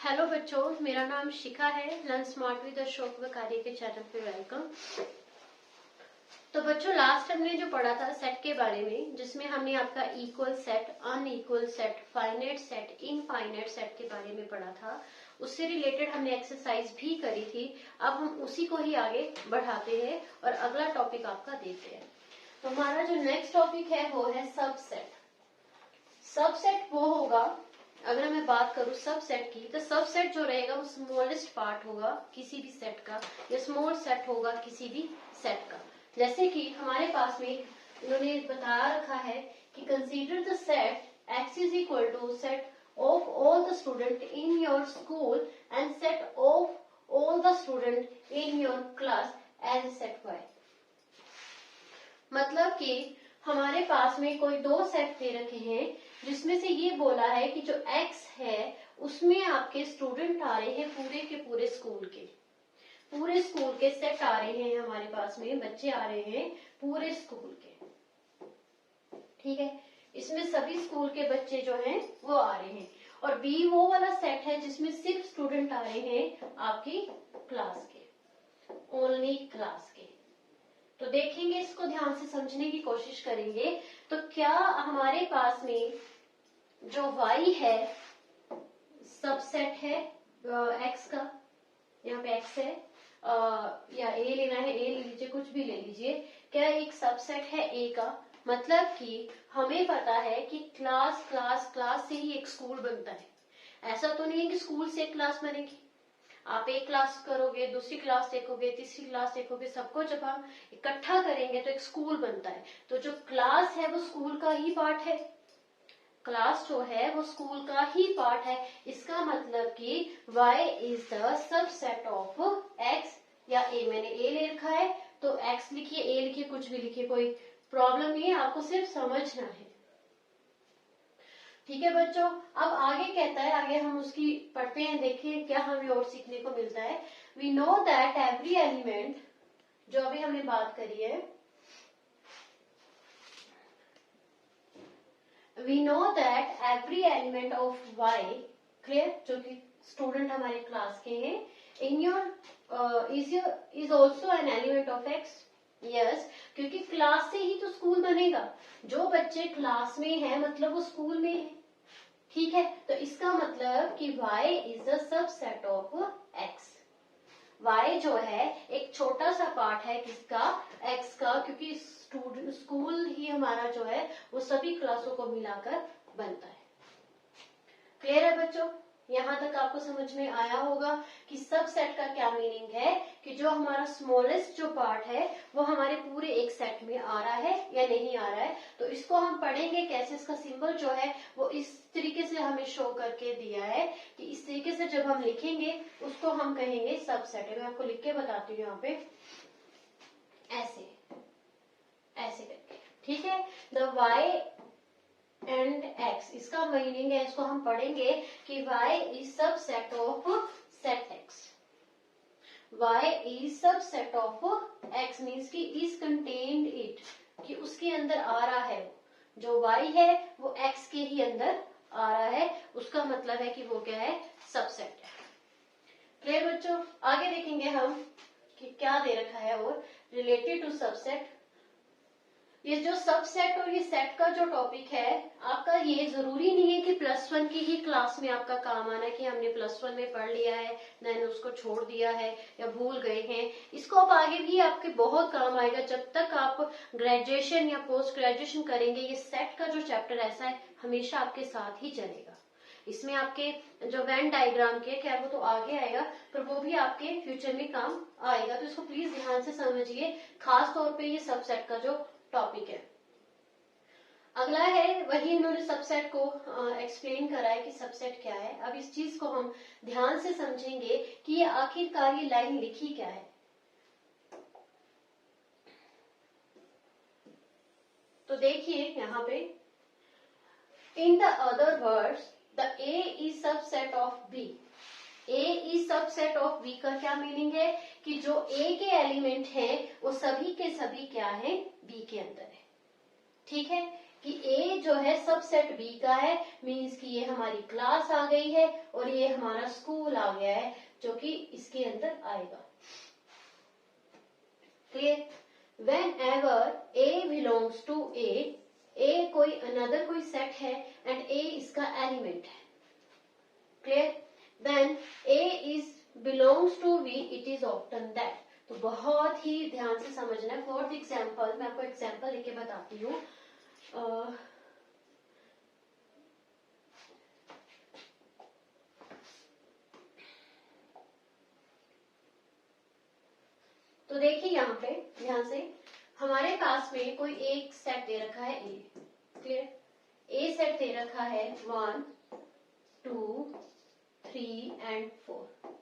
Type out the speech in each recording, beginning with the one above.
Hello बच्चों, मेरा नाम शिखा है। लर्न स्मार्ट विद अशोक वकारिया के चैनल पे वेलकम। तो बच्चों, लास्ट हमने जो पढ़ा था सेट के बारे में, जिसमें हमने आपका equal set, unequal set, finite set, infinite set के बारे में पढ़ा था। उससे रिलेटेड हमने एक्सरसाइज भी करी थी। अब हम उसी को ही आगे बढ़ाते हैं और अगला टॉपिक आपका देखते हैं। तो हमारा जो नेक्स्ट टॉपिक है वो है सबसेट। सबसेट वो होगा, अगर मैं बात करूं सबसेट की, तो सबसेट जो रहेगा वो स्मॉलेस्ट पार्ट होगा किसी भी सेट का, या स्मॉल सेट होगा किसी भी सेट का। जैसे कि हमारे पास में इन्होंने बता रखा है कि consider the set X is equal to set of all the student in your school and set of all the student in your class as set Y। मतलब कि हमारे पास में कोई दो सेट दे रखे हैं, जिसमें से ये बोला है कि जो X है उसमें आपके स्टूडेंट आ रहे हैं पूरे के पूरे स्कूल के सेट आ रहे हैं, हमारे पास में बच्चे आ रहे हैं पूरे स्कूल के। ठीक है, इसमें सभी स्कूल के बच्चे जो हैं वो आ रहे हैं। और B वो वाला सेट है जिसमें सिर्फ स्टूडेंट आ रहे हैं आपकी क्लास के, ओनली क्लास के। तो देखेंगे, इसको ध्यान से समझने की कोशिश करेंगे। तो क्या हमारे पास में जो Y है सबसेट है X का, यहाँ पे X है, या A लेना है A ले लीजिए, कुछ भी ले लीजिए। क्या एक सबसेट है A का? मतलब कि हमें पता है कि क्लास क्लास क्लास से ही एक स्कूल बनता है। ऐसा तो नहीं है कि स्कूल से एक क्लास बनेगी। आप एक क्लास करोगे, दूसरी क्लास देखोगे, तीसरी क्लास देखोगे, सबको जब हम इकट्ठा करेंगे तो एक स्कूल बनता है। तो जो क्लास है वो स्कूल का ही पार्ट है, क्लास जो है वो स्कूल का ही पार्ट है। इसका मतलब कि Y is the subset of X, या A, मैंने A ले रखा है तो X लिखिए, A लिखिए, कुछ भी लिखिए, कोई प्रॉब्लम नहीं है, आपको सिर्फ समझना है। ठीक है बच्चों, अब आगे कहता है, आगे हम उसकी पढ़ते हैं, देखें क्या हमें और सीखने को मिलता है। We know that every element, जो अभी हमने बात करी है, we know that every element of Y, clear, जो कि स्टूडेंट हमारे क्लास के हैं, in your is also an element of X। Yes, क्योंकि क्लास से ही तो स्कूल बनेगा। जो बच्चे क्लास में है मतलब वो स्कूल में है। ठीक है, तो इसका मतलब कि Y is the subset of X। Y जो है एक छोटा सा पार्ट है किसका? X का, क्योंकि स्कूल ही हमारा जो है वो सभी क्लासों को मिलाकर बनता है। क्लियर है बच्चों? यहाँ तक आपको समझ में आया होगा कि सबसेट का क्या मीनिंग है, कि जो हमारा स्मॉलेस्ट जो पार्ट है वो हमारे पूरे एक सेट में आ रहा है या नहीं आ रहा है। तो इसको हम पढ़ेंगे कैसे, इसका सिंबल जो है वो इस तरीके से हमें शो करके दिया है कि इस तरीके से जब हम लिखेंगे उसको हम कहेंगे सबसेट है। मैं आपको लिख के बताती हूँ यहाँ पे, ऐसे ऐसे करके। ठीक है, द Y एंड X, इसका मीनिंग है, इसको हम पढ़ेंगे कि Y is subset of set X। Y is subset of X means कि इज कंटेन्ड इट, कि उसके अंदर आ रहा है, जो Y है वो X के ही अंदर आ रहा है, उसका मतलब है कि वो क्या है? सबसेट है। क्लियर बच्चों? आगे देखेंगे हम कि क्या दे रखा है और रिलेटेड टू सबसेट। ये जो सबसेट और ये सेट का जो टॉपिक है आपका, ये जरूरी नहीं है कि +1 की ही क्लास में आपका काम आना है, कि हमने +1 में पढ़ लिया है, मैंने उसको छोड़ दिया है या भूल गए हैं। इसको अब आगे भी आपके बहुत काम आएगा, जब तक आप ग्रेजुएशन या पोस्ट ग्रेजुएशन करेंगे। ये सेट का जो चैप्टर ऐसा है, हमेशा आपके साथ ही चलेगा। इसमें आपके जो वेन डायग्राम के क्या, वो तो आगे आएगा, पर वो भी आपके फ्यूचर में काम आएगा। तो इसको प्लीज ध्यान से समझिए, खास तौर पे ये सबसेट का जो टॉपिक है। अगला है, वही इन्होंने सबसेट को एक्सप्लेन करा है कि सबसेट क्या है। अब इस चीज को हम ध्यान से समझेंगे कि ये आखिरकार ये लाइन लिखी क्या है। तो देखिए यहाँ पे, in the other words the A is subset of B। A is subset of B का क्या मीनिंग है, कि जो A के एलिमेंट हैं वो सभी के सभी क्या है? B के अंदर है। ठीक है, कि ए जो है सबसेट बी का है, मीन्स कि ये हमारी क्लास आ गई है और ये हमारा स्कूल आ गया है जो कि इसके अंदर आएगा। Clear? Whenever a belongs to a कोई अनदर कोई सेट है एंड ए इसका एलिमेंट है। Clear? Then A is belongs to B, it is often that. तो बहुत ही ध्यान से समझना है। फॉर एग्जाम्पल, मैं आपको एग्जाम्पल लेके बताती हूँ। तो देखिए यहाँ पे ध्यान से, हमारे पास में कोई एक सेट दे रखा है ए। क्लियर? ए सेट दे रखा है 1 2 3 एंड 4।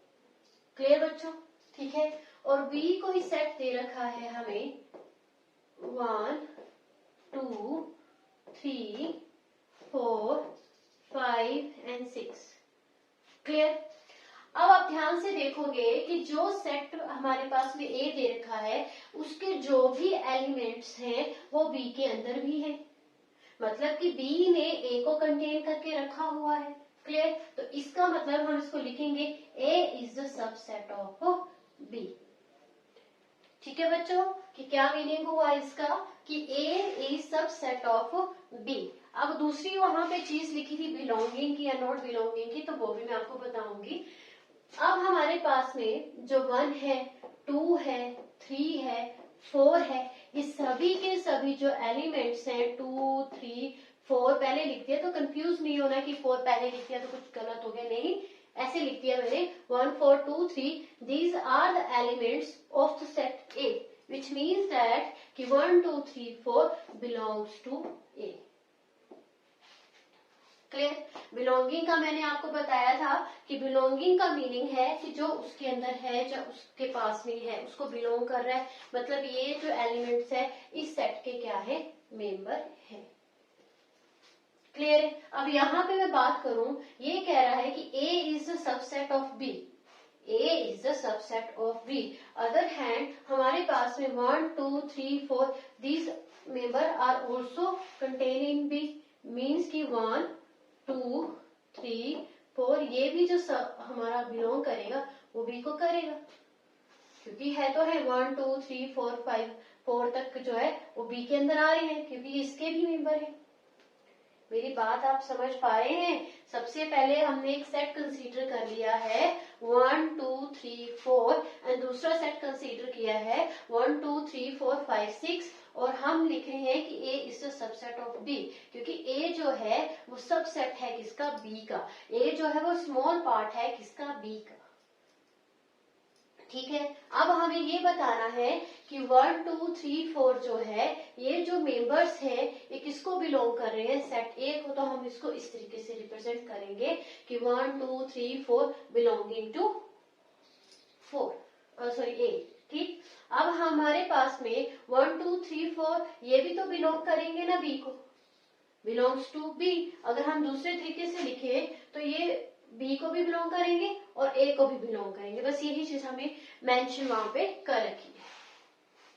क्लियर बच्चों? ठीक है। और बी कोई सेट दे रखा है हमें 1 2 3 4 5 एंड 6। क्लियर? अब आप ध्यान से देखोगे कि जो सेट हमारे पास में ए दे रखा है उसके जो भी एलिमेंट्स हैं वो बी के अंदर भी हैं। मतलब कि बी ने ए को कंटेन करके रखा हुआ है। क्लियर? तो इसका मतलब हम इसको लिखेंगे a is the subset of b. ठीक है बच्चों, कि क्या मीनिंग हुआ इसका कि a is subset of b. अब दूसरी वहां पे चीज लिखी थी बिलोंगिंग की या नॉट बिलोंगिंग की, तो वो भी मैं आपको बताऊंगी। अब हमारे पास में जो 1 है 2 है 3 है 4 है, ये सभी के सभी जो एलिमेंट्स हैं 2 3 4 पहले लिख दिया, तो कंफ्यूज नहीं होना कि 4 पहले लिख दिया तो कुछ गलत हो गया, नहीं, ऐसे लिख दिया मैंने 1 4 2 3। These are the elements of the set A, which means that कि 1 2 3 4 belongs to A. Clear? Belonging का मैंने आपको बताया था कि बिलोंगिंग का मीनिंग है कि जो उसके अंदर है, जो उसके पास में है, उसको बिलोंग कर रहा है। मतलब ये जो एलिमेंट्स है इस सेट के क्या है, मेंबर है। क्लियर है? अब यहाँ पे मैं बात करूं, ये कह रहा है कि a is the subset of b, a is the subset of b. Other hand हमारे पास में 1 2 3 4 these member are also contain in b, means की 1 2 3 4 ये भी जो हमारा बिलोंग करेगा वो बी को करेगा, क्योंकि है तो है 1 2 3 4 5 4 तक जो है वो बी के अंदर आ रहे हैं क्योंकि इसके भी मेंबर है। मेरी बात आप समझ पा रहे हैं? सबसे पहले हमने एक सेट कंसीडर कर लिया है 1 2 3 4 एंड दूसरा सेट कंसीडर किया है 1 2 3 4 5 6, और हम लिख रहे हैं कि a is the subset of b, क्योंकि ए जो है वो सबसेट है किसका, बी का। ए जो है वो स्मॉल पार्ट है किसका, बी का। ठीक है? अब हमें ये बताना है कि 1 2 3 4 जो है ये जो मेंबर्स है ये किसको बिलोंग कर रहे हैं, सेट ए को। तो हम इसको इस तरीके से रिप्रेजेंट करेंगे कि 1 2 3 4 बिलोंगिंग टू ए। ठीक? अब हमारे पास में 1 2 3 4 ये भी तो बिलोंग करेंगे ना बी को, बिलोंग्स टू बी। अगर हम दूसरे तरीके से लिखे तो ये बी को भी बिलोंग करेंगे और ए को भी बिलोंग करेंगे। बस यही चीज हमें मेंशन वहां पे कर रखी है।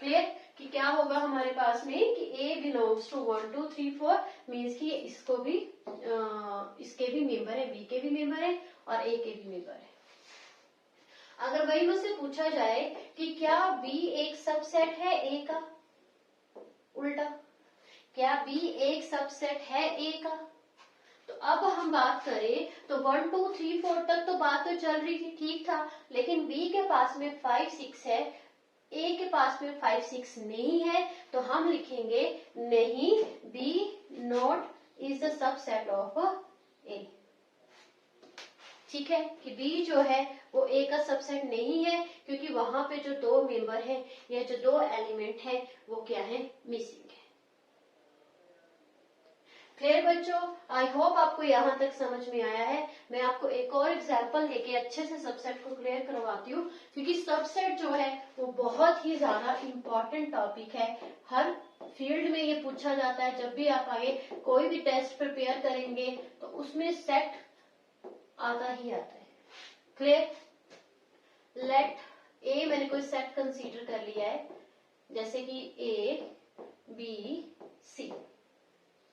क्लियर? कि क्या होगा हमारे पास में कि ए बिलोंग्स टू 1 2 3 4 मीन्स कि इसको भी इसके भी मेंबर है, बी के भी मेंबर है और ए के भी मेंबर है। अगर वही मुझसे पूछा जाए कि क्या बी एक सबसेट है ए का, उल्टा, क्या बी एक सबसेट है ए का, तो अब हम बात करें तो 1 2 3 4 तक तो बात तो चल रही थी, ठीक था, लेकिन बी के पास में 5 6 है, ए के पास में 5 6 नहीं है, तो हम लिखेंगे नहीं, b not is the subset of a. ठीक है? कि बी जो है वो ए का सबसेट नहीं है क्योंकि वहां पे जो दो मेंबर है या जो दो एलिमेंट है वो क्या है, मिसिंग है। क्लियर बच्चों? आई होप आपको यहाँ तक समझ में आया है। मैं आपको एक और एग्जांपल लेके अच्छे से सबसेट को क्लियर करवाती हूँ, क्योंकि सबसेट जो है वो बहुत ही ज्यादा इम्पोर्टेंट टॉपिक है। हर फील्ड में ये पूछा जाता है। जब भी आप आगे कोई भी टेस्ट प्रिपेयर करेंगे तो उसमें सेट आता ही आता है। क्लियर? लेट ए, मैंने कोई सेट कंसीडर कर लिया है जैसे कि ए बी सी।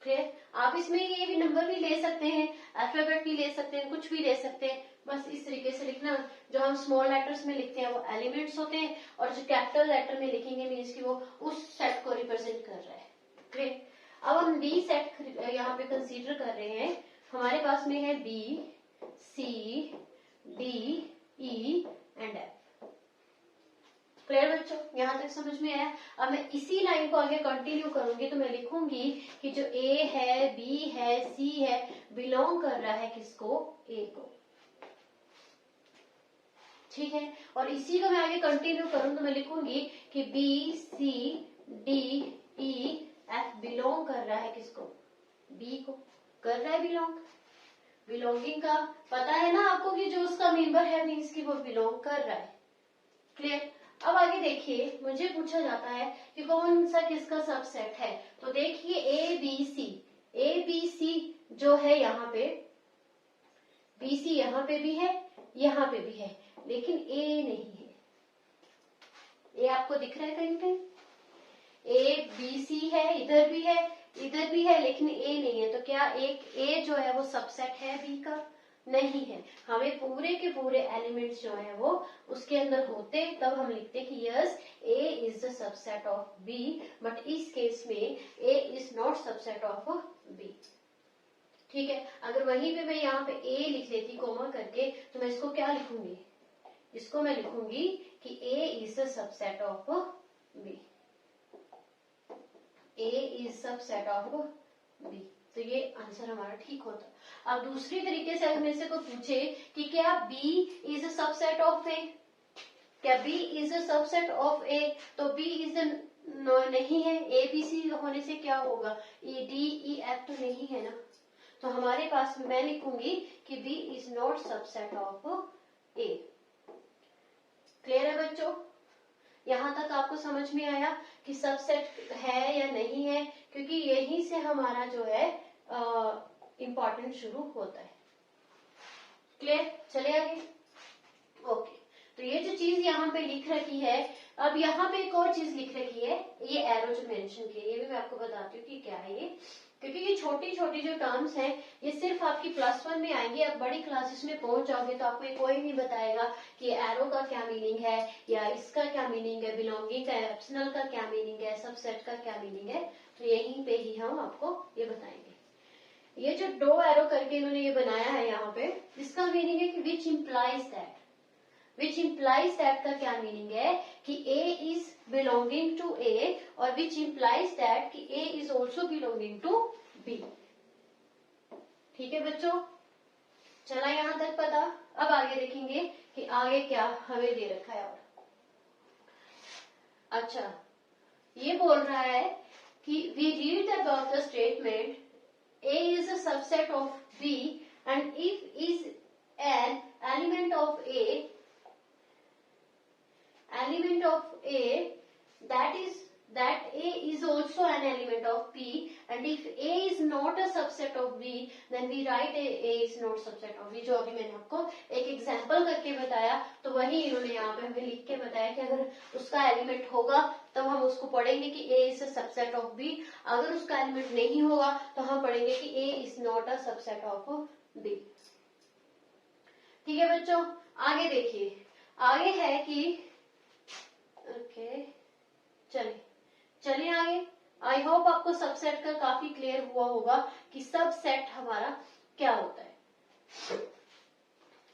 क्लियर? आप इसमें ये भी नंबर भी ले सकते हैं, अल्फाबेट भी ले सकते हैं, कुछ भी ले सकते हैं, बस इस तरीके से लिखना। जो हम स्मॉल लेटर्स में लिखते हैं वो एलिमेंट्स होते हैं, और जो कैपिटल लेटर में लिखेंगे मीन्स कि वो उस सेट को रिप्रेजेंट कर रहा है। क्लियर? अब हम बी सेट यहाँ पे कंसीडर कर रहे हैं। हमारे पास में है B, C, D, E and F. Clear बच्चों? यहाँ तक समझ में आया? अब मैं इसी लाइन को आगे कंटिन्यू करूंगी तो मैं लिखूंगी कि जो ए है, बी है, सी है, बिलोंग कर रहा है किसको? ए को। ठीक है? और इसी को मैं आगे कंटिन्यू करूं तो मैं लिखूंगी कि बी, सी, डी, ई, एफ बिलोंग कर रहा है किसको? बी को। कर रहा है बिलोंग। बिलोंगिंग का पता है ना आपको कि जो उसका मेंबर है मीन्स कि वो बिलोंग कर रहा है। क्लियर? अब आगे देखिए, मुझे पूछा जाता है कि कौन सा किसका सबसेट है। तो देखिए ए बी सी, ए बी सी जो है यहाँ पे, बी सी यहाँ पे भी है, यहाँ पे भी है, लेकिन ए नहीं है। ए आपको दिख रहा है कहीं पे? ए बी सी है, इधर भी है, इधर भी है, लेकिन ए नहीं है। तो क्या एक ए जो है वो सबसेट है बी का? नहीं है। हमें पूरे के पूरे एलिमेंट्स जो है वो उसके अंदर होते, तब हम लिखते कि yes a is the subset of b, but इस केस में a is not subset of b. ठीक है? अगर वहीं पे मैं यहाँ पे ए लिख लेती कोमा करके, तो मैं इसको क्या लिखूंगी? इसको मैं लिखूंगी कि a is the subset of b. A is subset of b. तो ये आंसर हमारा ठीक होता। अब दूसरी तरीके से अगर मेरे से कोई पूछे कि क्या b is a subset of a, क्या b is a subset of a, तो बी इज नहीं है। ए बी सी होने से क्या होगा? ई डी ई एफ तो नहीं है ना। तो हमारे पास मैं लिखूंगी कि B is not subset of A. Clear है बच्चों? यहाँ तक आपको समझ में आया कि सबसेट है या नहीं है? क्योंकि यहीं से हमारा जो है इम्पोर्टेंट शुरू होता है। क्लियर? चले आगे। ओके, तो ये जो चीज यहाँ पे लिख रखी है, अब यहाँ पे एक और चीज लिख रखी है, ये एरो जो मेंशन की है, ये भी मैं आपको बताती हूँ कि क्या है ये। क्योंकि ये छोटी छोटी जो टर्म्स हैं ये सिर्फ आपकी +1 में आएंगी। आप बड़ी क्लासेस में पहुंच जाओगे तो आपको कोई नहीं बताएगा कि एरो का क्या मीनिंग है, या इसका क्या मीनिंग है, बिलोंगिंग का, एप्सिलन का क्या मीनिंग है, सबसेट का क्या मीनिंग है। तो यहीं पे ही हम आपको ये बताएंगे। ये जो दो एरो करके इन्होंने ये बनाया है यहाँ पे, इसका मीनिंग है कि which implies that. Which implies that का क्या मीनिंग है कि a is belonging to a, और विच इम्प्लाइज दैट कि a is also belonging to b. ठीक है बच्चों? चला यहाँ तक पता? अब आगे देखेंगे कि आगे क्या हमें दे रखा है। और अच्छा, ये बोल रहा है कि we read about the statement A is a subset of B, and if is an element of A, that A is also an element of B, and if A is not a subset of B, then we write A is not subset of B। जो अभी मैंने आपको एक example करके बताया, तो वही इन्होंने यहाँ पे हमें लिख के बताया कि अगर उसका एलिमेंट होगा तब हम उसको पढ़ेंगे कि A is a subset of B, अगर उसका एलिमेंट नहीं होगा तो हम पढ़ेंगे कि A is not a subset of B। ठीक है बच्चों? आगे देखिए, आगे है कि ओके, चलिए आगे। आई होप आपको सबसेट का काफी क्लियर हुआ होगा कि सबसेट हमारा क्या होता है।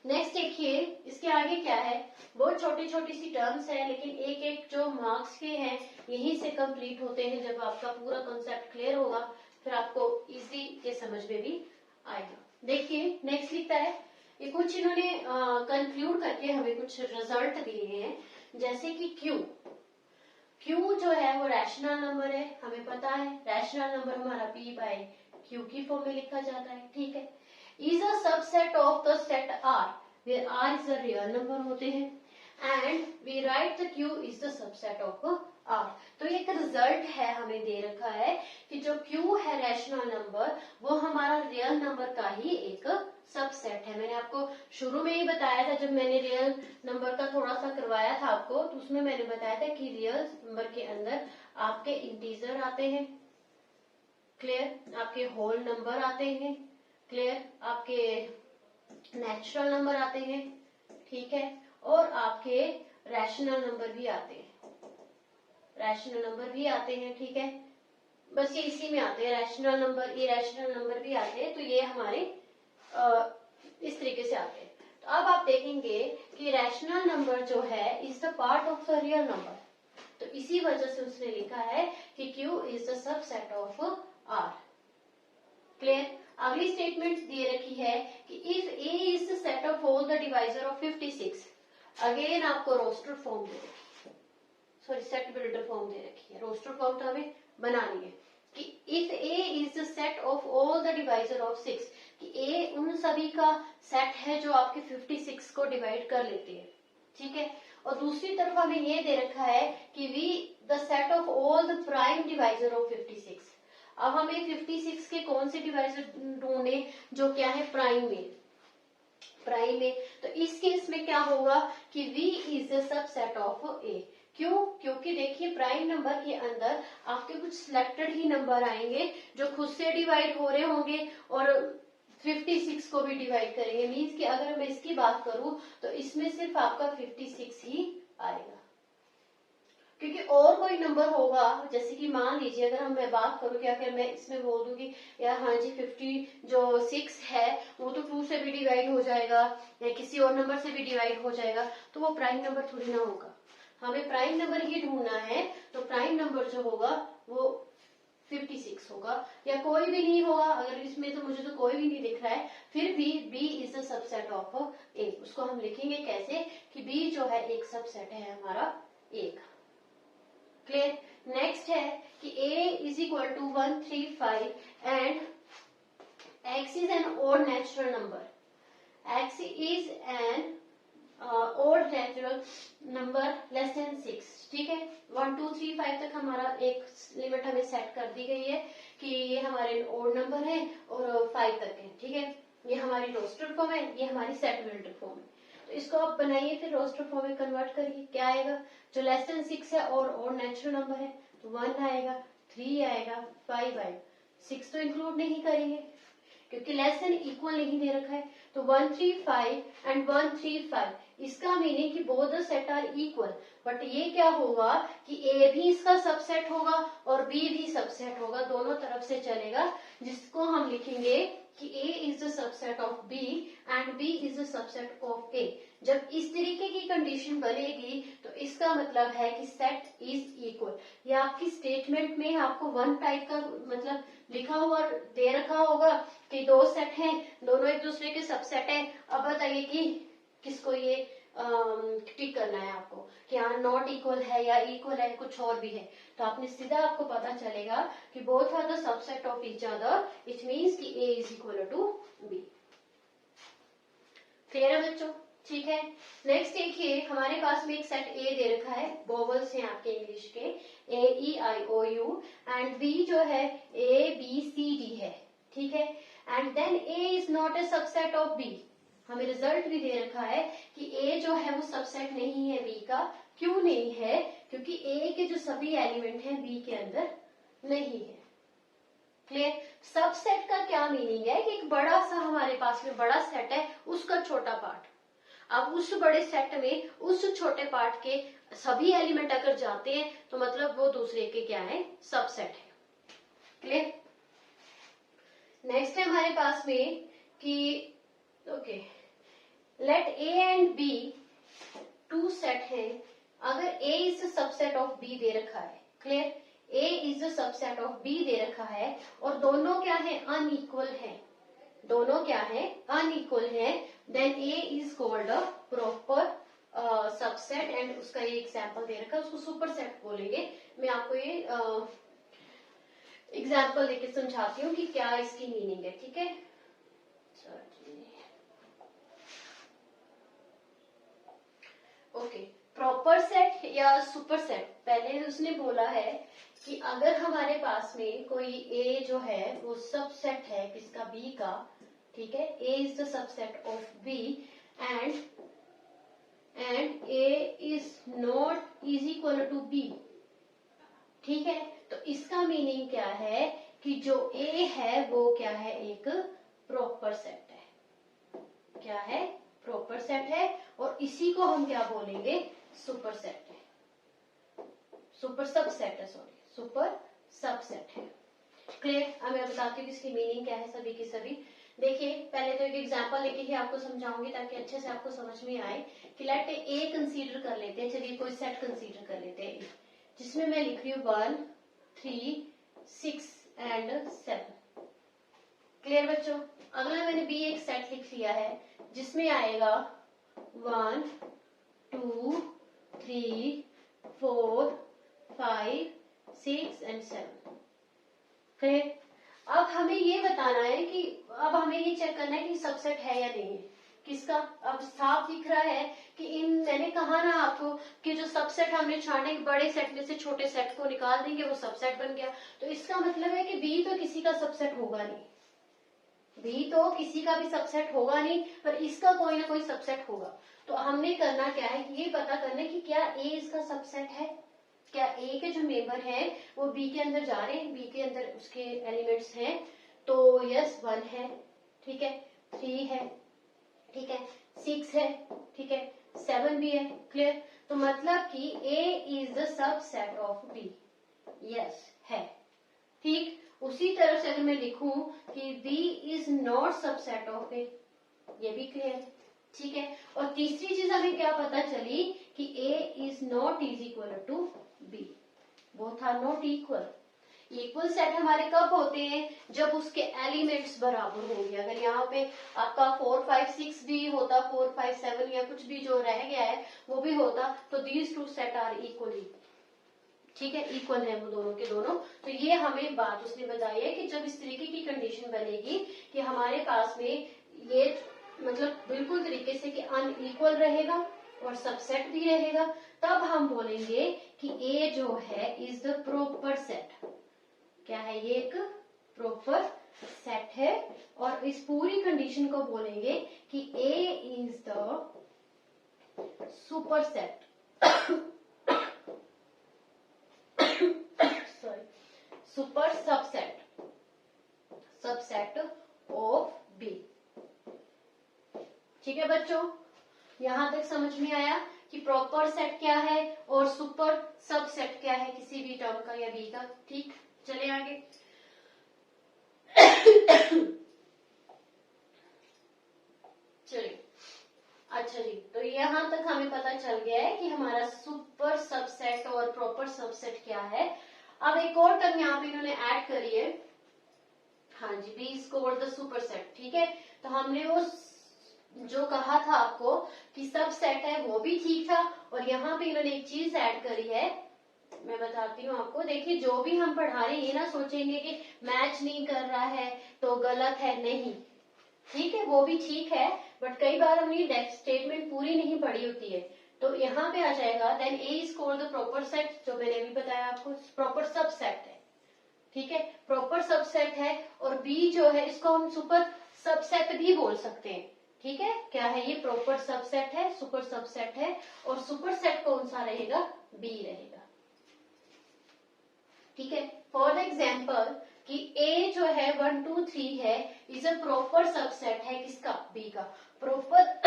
नेक्स्ट देखिए, इसके आगे क्या है। बहुत छोटी छोटी सी टर्म्स है, लेकिन एक एक जो मार्क्स के हैं यहीं से कंप्लीट होते हैं। जब आपका पूरा कॉन्सेप्ट क्लियर होगा फिर आपको इजी के समझ में भी आएगा। देखिए नेक्स्ट लिखता है, ये कुछ इन्होंने कंक्लूड करके हमें कुछ रिजल्ट दिए हैं, जैसे कि क्यू जो है वो रैशनल नंबर है, हमें पता है रैशनल नंबर हमारा p बाय क्यू की फॉर्म में लिखा जाता है। ठीक है? Is a subset of the set R, where R is a real number होते हैं, and we write the Q is the subset of R। तो एक रिजल्ट है हमें दे रखा है कि जो Q है रैशनल नंबर, वो हमारा रियल नंबर का ही एक सबसेट है। मैंने आपको शुरू में ही बताया था, जब मैंने रियल नंबर का थोड़ा सा करवाया था आपको, तो उसमें मैंने बताया था कि रियल नंबर के अंदर आपके इंटीजर आते हैं, क्लियर, आपके होल नंबर आते हैं, क्लियर, आपके नेचुरल नंबर आते हैं, ठीक है, और आपके रैशनल नंबर भी आते हैं, रैशनल नंबर भी आते हैं, ठीक है, बस ये इसी में आते हैं, रैशनल नंबर, इरेशनल नंबर भी आते हैं, तो ये हमारे इस तरीके से आते हैं। तो अब आप देखेंगे कि रैशनल नंबर जो है is the part of the real number, तो इसी वजह से उसने लिखा है कि Q is the subset of R। Clear, अगली स्टेटमेंट दे रखी है कि if A is the set of all the divisor of 56, again आपको रोस्टर फॉर्म दे रखी है, सॉरी सेट बिल्डर फॉर्म दे रखी है, रोस्टर फॉर्म तो हमें बनानी है कि if A is the set of all the divisor of 6, कि A उन सभी का सेट है जो आपके 56 को डिवाइड कर लेते हैं, ठीक है, और दूसरी तरफ हमें ये दे रखा है कि V the set of all the prime divisor of 56। अब हमें 56 के कौन से डिवाइजर ढूंढने जो क्या है प्राइम में, प्राइम में, तो इस केस में क्या होगा कि V is the subset of A। क्यों? क्योंकि देखिए प्राइम नंबर के अंदर आपके कुछ सिलेक्टेड ही नंबर आएंगे जो खुद से डिवाइड हो रहे होंगे और 56 को भी डिवाइड करेंगे, मीन्स कि अगर मैं इसकी बात करूं तो इसमें सिर्फ आपका 56 ही आएगा, क्योंकि और कोई नंबर होगा, जैसे कि मान लीजिए अगर मैं बात करूं कि अगर मैं इसमें बोल दूं कि यार हाँ जी 50 जो 6 है वो तो 2 से भी डिवाइड हो जाएगा या किसी और नंबर से भी डिवाइड हो जाएगा, तो वो प्राइम नंबर थोड़ी ना होगा, हमें प्राइम नंबर ही ढूंढना है, तो प्राइम नंबर जो होगा वो 56 होगा या कोई भी नहीं होगा, अगर इसमें तो मुझे तो कोई भी नहीं दिख रहा है, फिर भी B is the subset of A, उसको हम लिखेंगे कैसे कि B जो है एक सबसेट है हमारा A का। क्लियर, नेक्स्ट है कि A is equal to 135 and X is an odd natural number, X is an odd natural number less than 6, ठीक है, 1 2 3 5 तक हमारा एक लिमिट हमें सेट कर दी गई है कि ये हमारे ओड नंबर है और 5 तक है, ठीक है, ये हमारी रोस्टर फॉर्म है, ये हमारी सेट बिल्डर फॉर्म है, तो इसको आप बनाइए फिर रोस्टर फॉर्म में कन्वर्ट करिए, क्या आएगा, जो लेस देन 6 है और ओड नेचुरल नंबर है तो 1 आएगा, 3 आएगा, 5 आएगा, 6 तो इंक्लूड नहीं करेंगे क्योंकि लेस देन इक्वल नहीं दे रखा है, तो 135 एंड 135, इसका मीनिंग कि both the set are equal, but ये क्या होगा कि A भी इसका सबसेट होगा और B भी सबसेट होगा, दोनों तरफ से चलेगा, जिसको हम लिखेंगे कि A is the subset of B and B is the subset of A। जब इस तरीके की कंडीशन बनेगी तो इसका मतलब है कि सेट इज इक्वल, या आपकी स्टेटमेंट में आपको वन टाइप का मतलब लिखा हुआ दे रखा होगा कि दो सेट हैं, दोनों एक दूसरे के सबसेट है, अब बताइए कि किसको ये टिक करना है आपको कि हाँ नॉट इक्वल है या इक्वल है, कुछ और भी है, तो आपने सीधा आपको पता चलेगा कि both are the subset of each other, it means कि A is equal to B। Clear है बच्चों? ठीक है, नेक्स्ट देखिए हमारे पास में एक सेट A दे रखा है, वोवल्स हैं आपके इंग्लिश के A-E-I-O-U एंड B जो है A-B-C-D है, ठीक है, and then A is not a subset of B, हमें रिजल्ट भी दे रखा है कि A जो है वो सबसेट नहीं है B का, क्यों नहीं है, क्योंकि A के जो सभी एलिमेंट हैं B के अंदर नहीं है। क्लियर, सबसेट का क्या मीनिंग है कि एक बड़ा सा हमारे पास में बड़ा सेट है, उसका छोटा पार्ट, अब उस बड़े सेट में उस छोटे पार्ट के सभी एलिमेंट अगर जाते हैं तो मतलब वो दूसरे के क्या है, सबसेट है। क्लियर, नेक्स्ट है हमारे पास में कि okay let A and B two set है, अगर A is the subset of B दे रखा है, clear, A is the subset of B दे रखा है और दोनों क्या है, अनइक्वल है, दोनों क्या है, अनइक्वल है, then A is called a proper subset and उसका ये एग्जाम्पल दे रखा है, उसको सुपर सेट बोलेंगे। मैं आपको ये एग्जाम्पल देके समझाती हूँ कि क्या इसकी मीनिंग है, ठीक है। ओके, प्रॉपर सेट या सुपर सेट, पहले उसने बोला है कि अगर हमारे पास में कोई A जो है वो सबसेट है किसका, B का, ठीक है, A is the subset of B and A is not is equal to B, ठीक है, तो इसका मीनिंग क्या है कि जो ए है वो क्या है, एक प्रॉपर सेट है। क्या है, प्रॉपर सेट है, और इसी को हम क्या बोलेंगे, सुपर सेट है, सुपर सबसेट है, सॉरी सुपर सबसेट है। क्लियर। अब मैं बताती हूँ इसकी मीनिंग क्या है सभी की सभी। देखिए पहले तो एक एग्जांपल लेके ही आपको समझाऊंगी ताकि अच्छे से आपको समझ में आए कि लेट ए कंसीडर कर लेते हैं। चलिए कोई सेट कंसीडर कर लेते हैं जिसमें मैं लिख रही हूँ 1, 3, 6 एंड 7। क्लियर बच्चों। अगला मैंने बी एक सेट लिख लिया है जिसमें आएगा 1, 2, 3, 4, 5, 6 एंड 7। क्लियर। अब हमें ये बताना है कि अब हमें ये चेक करना है कि सबसेट है या नहीं है किसका। अब साफ दिख रहा है कि इन, मैंने कहा ना आपको कि जो सबसेट हमने छाने बड़े सेट में से छोटे सेट को निकाल देंगे वो सबसेट बन गया। तो इसका मतलब है कि बी तो किसी का सबसेट होगा नहीं, बी तो किसी का भी सबसेट होगा नहीं, पर इसका कोई ना कोई सबसेट होगा। तो हमने करना क्या है, ये पता करना है कि क्या ए इसका सबसेट है, क्या ए के जो मेंबर हैं वो बी के अंदर जा रहे हैं, बी के अंदर उसके एलिमेंट्स हैं। तो यस 1 है, ठीक है, 3 है, ठीक है, 6 है, ठीक है, 7 भी है। क्लियर। तो मतलब कि a is the subset of b. Yes है, ठीक। उसी तरह से अगर मैं लिखूं कि B is not subset of a, ये भी क्लियर है, ठीक है। और तीसरी चीज हमें क्या पता चली कि a is not is equal to b, both are not equal. Equal set हमारे कब होते हैं, जब उसके एलिमेंट्स बराबर होंगे। अगर यहाँ पे आपका 4, 5, 6 भी होता, 4, 5, 7 या कुछ भी जो रह गया है वो भी होता, तो these two set are equally, ठीक है, इक्वल है वो दोनों के दोनों। तो ये हमें बात उसने बताई है कि जब इस तरीके की कंडीशन बनेगी कि हमारे पास में ये मतलब बिल्कुल तरीके से कि अनइक्वल रहेगा और सबसेट भी रहेगा, तब हम बोलेंगे कि ए जो है इज द प्रॉपर सेट। क्या है, ये एक प्रॉपर सेट है। और इस पूरी कंडीशन को बोलेंगे कि a is the superset, sorry super subset, subset of b. ठीक है बच्चों, यहां तक समझ में आया कि प्रॉपर सेट क्या है और सुपर सबसेट क्या है किसी भी टर्म का या बी का। ठीक, चले आगे। चलिए, अच्छा जी, तो यहां तक हमें पता चल गया है कि हमारा सुपर सबसेट और प्रॉपर सबसेट क्या है। अब एक और टर्म यहाँ पे इन्होंने ऐड करी है, हाँ जी, b is called the superset. ठीक है, तो हमने वो जो कहा था आपको कि सब सेट है वो भी ठीक था, और यहाँ पे इन्होंने एक चीज ऐड करी है, मैं बताती हूँ आपको। देखिए जो भी हम पढ़ा रहे हैं ये ना सोचेंगे कि मैच नहीं कर रहा है तो गलत है, नहीं, ठीक है वो भी ठीक है, बट कई बार हमने स्टेटमेंट पूरी नहीं पढ़ी होती है। तो यहाँ पे आ जाएगा then A is called the proper set, जो मैंने अभी बताया आपको प्रॉपर सब सेट है। ठीक है, प्रॉपर सबसेट है, और बी जो है इसको हम सुपर सबसेट भी बोल सकते हैं। ठीक है, क्या है ये, प्रॉपर सबसेट है, सुपर सबसेट है, और सुपर सेट कौन सा रहेगा, बी रहेगा। ठीक है, फॉर एग्जाम्पल कि ए जो है 1, 2, 3 है, इज अ प्रॉपर सबसेट है किसका, बी का। प्रॉपर